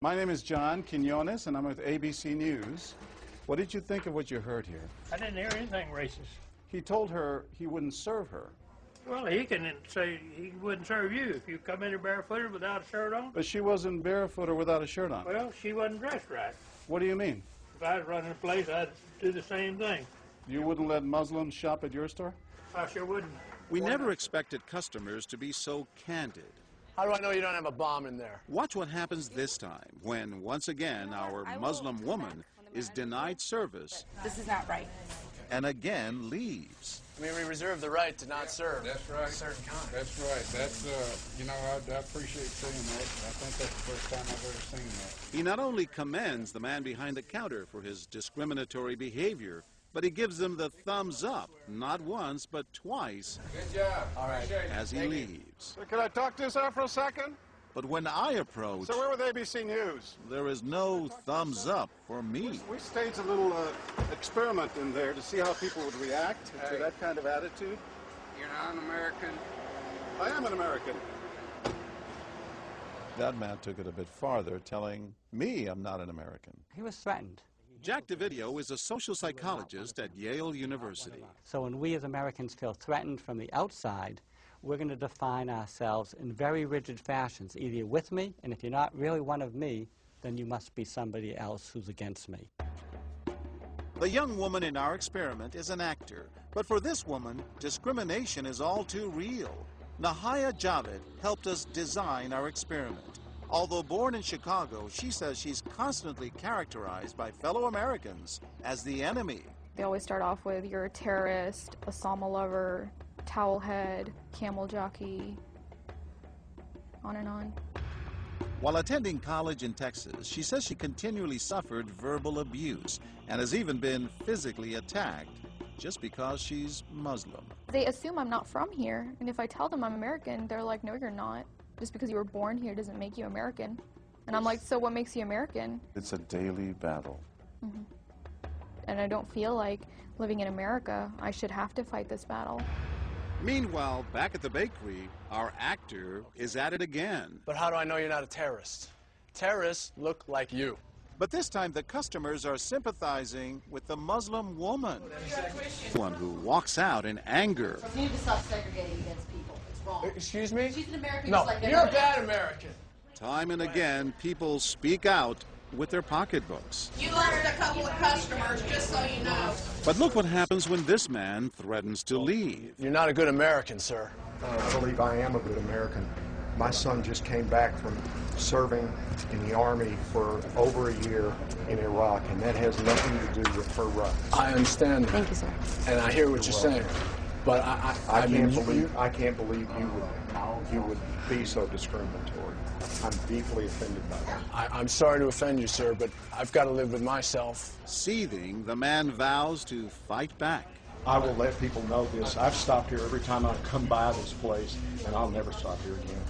My name is John Quinones, and I'm with ABC News. What did you think of what you heard here? I didn't hear anything racist. He told her he wouldn't serve her. Well, he can say he wouldn't serve you if you come in here barefooted without a shirt on. But she wasn't barefoot or without a shirt on. Well, she wasn't dressed right. What do you mean? If I was running a place, I'd do the same thing. You wouldn't let Muslims shop at your store? I sure wouldn't. We never expected customers to be so candid. How do I know you don't have a bomb in there? Watch what happens this time when, once again, our Muslim woman is denied service. This is not right. And again leaves. I mean, we reserve the right to not serve. That's right. Certain kind. That's right. That's, I appreciate seeing that. I think that's the first time I've ever seen that. He not only commends the man behind the counter for his discriminatory behavior, but he gives him the thumbs up, not once, but twice. Good job. All right. As he leaves. So can I talk to you, sir, for a second? But when I approach, So we're with ABC News. there is no thumbs up for me. We staged a little experiment in there to see how people would react to that kind of attitude. You're not an American. I am an American. That man took it a bit farther, telling me I'm not an American. He was threatened. Jack DeVideo is a social psychologist at Yale University. So when we as Americans feel threatened from the outside, we're going to define ourselves in very rigid fashions. Either you're with me, and if you're not really one of me, then you must be somebody else who's against me. The young woman in our experiment is an actor, but for this woman, discrimination is all too real. Nahaya Javed helped us design our experiment. Although born in Chicago, she says she's constantly characterized by fellow Americans as the enemy. They always start off with, you're a terrorist, Osama lover, towel head, camel jockey, on and on. While attending college in Texas, she says she continually suffered verbal abuse and has even been physically attacked just because she's Muslim. They assume I'm not from here, and if I tell them I'm American, they're like, no, you're not. Just because you were born here doesn't make you American. And I'm like, so what makes you American? It's a daily battle. Mm-hmm. And I don't feel like living in America, I should have to fight this battle. Meanwhile, back at the bakery, our actor is at it again. But how do I know you're not a terrorist? Terrorists look like you. But this time the customers are sympathizing with the Muslim woman. One who walks out in anger. You need to stop segregating against people. It's wrong. Excuse me? She's an American No, just like you're a everybody bad else. American. Time and again, people speak out with their pocketbooks. You lost a couple of customers, just so you know. But look what happens when this man threatens to leave. You're not a good American, sir. I believe I am a good American. My son just came back from serving in the Army for over a year in Iraq, and that has nothing to do with her rights. I understand that. Thank you, sir. And I hear what you're saying. But I can't believe you would be so discriminatory. I'm deeply offended by that. I'm sorry to offend you, sir, but I've got to live with myself. Seething, the man vows to fight back. I will let people know this. I've stopped here every time I come by this place, and I'll never stop here again.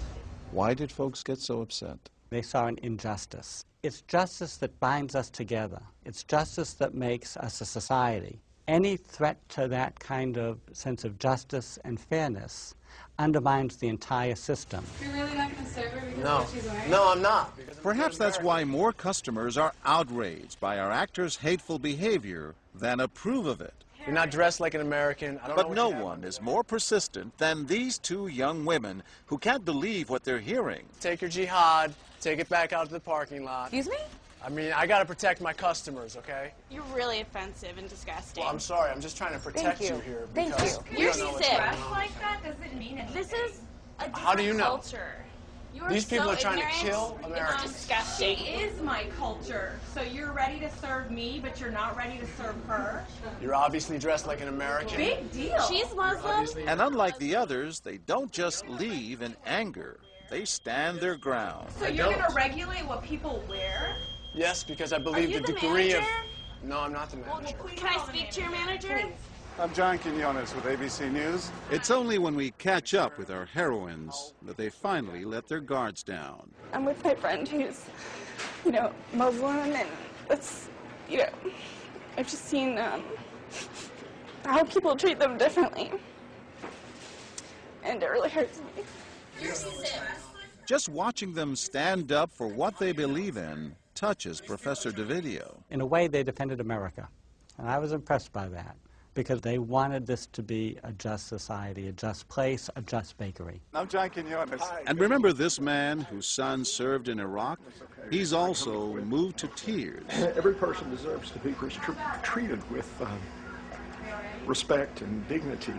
Why did folks get so upset? They saw an injustice. It's justice that binds us together. It's justice that makes us a society. Any threat to that kind of sense of justice and fairness undermines the entire system. You're really not going to serve her because No. of what she's wearing? No, I'm not. Perhaps that's why more customers are outraged by our actor's hateful behavior than approve of it. You're not dressed like an American. I don't know But what no you have one on. is more persistent than these two young women who can't believe what they're hearing. Take your jihad, take it back out to the parking lot. Excuse me? I mean, I got to protect my customers, okay? You're really offensive and disgusting. Well, I'm sorry. I'm just trying to protect you. you here. Thank because you. we You're don't know what's sick. going on. like that doesn't mean anything. This is a different How do you know? culture. You are These people so are trying to ignorant. kill Americans. It's disgusting. She is my culture. So you're ready to serve me, but you're not ready to serve her? You're obviously dressed like an American. Big deal. She's Muslim. And unlike the others, they don't just leave in anger. They stand their ground. So you're going to regulate what people wear? Yes, because I believe you the the degree manager? of... No, I'm not the manager. Can I speak to your manager? I'm John Quinones with ABC News. It's only when we catch up with our heroines that they finally let their guards down. I'm with my friend who's, Muslim, and it's, I've just seen how people treat them differently. And it really hurts me. You're sick. Just watching them stand up for what they believe in touches Professor DeVideo. In a way, they defended America, and I was impressed by that, because they wanted this to be a just society, a just place, a just bakery. I'm John Quinones. And remember this man whose son served in Iraq? He's also moved to tears. Every person deserves to be treated with respect and dignity.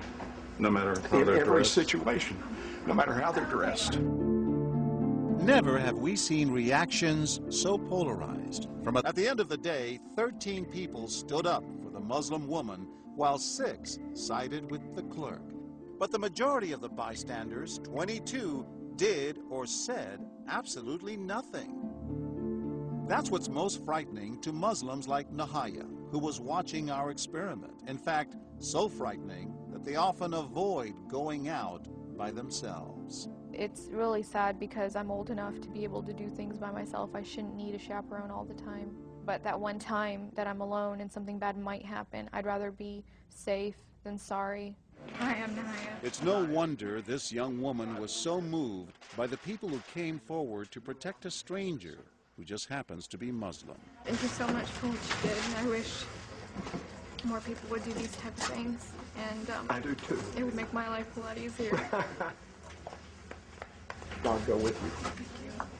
No matter how In they're every dressed. situation, no matter how they're dressed. Never have we seen reactions so polarized. At the end of the day, 13 people stood up for the Muslim woman, while 6 sided with the clerk. But the majority of the bystanders, 22, did or said absolutely nothing. That's what's most frightening to Muslims like Nahaya, who was watching our experiment. In fact, so frightening that they often avoid going out by themselves. It's really sad because I'm old enough to be able to do things by myself. I shouldn't need a chaperone all the time. But that one time that I'm alone and something bad might happen, I'd rather be safe than sorry. Hi, I'm Nahaya. It's no wonder this young woman was so moved by the people who came forward to protect a stranger who just happens to be Muslim. Thank you so much for what you did, and I wish more people would do these type of things. And I do too. it would make my life a lot easier. God go with you. Thank you.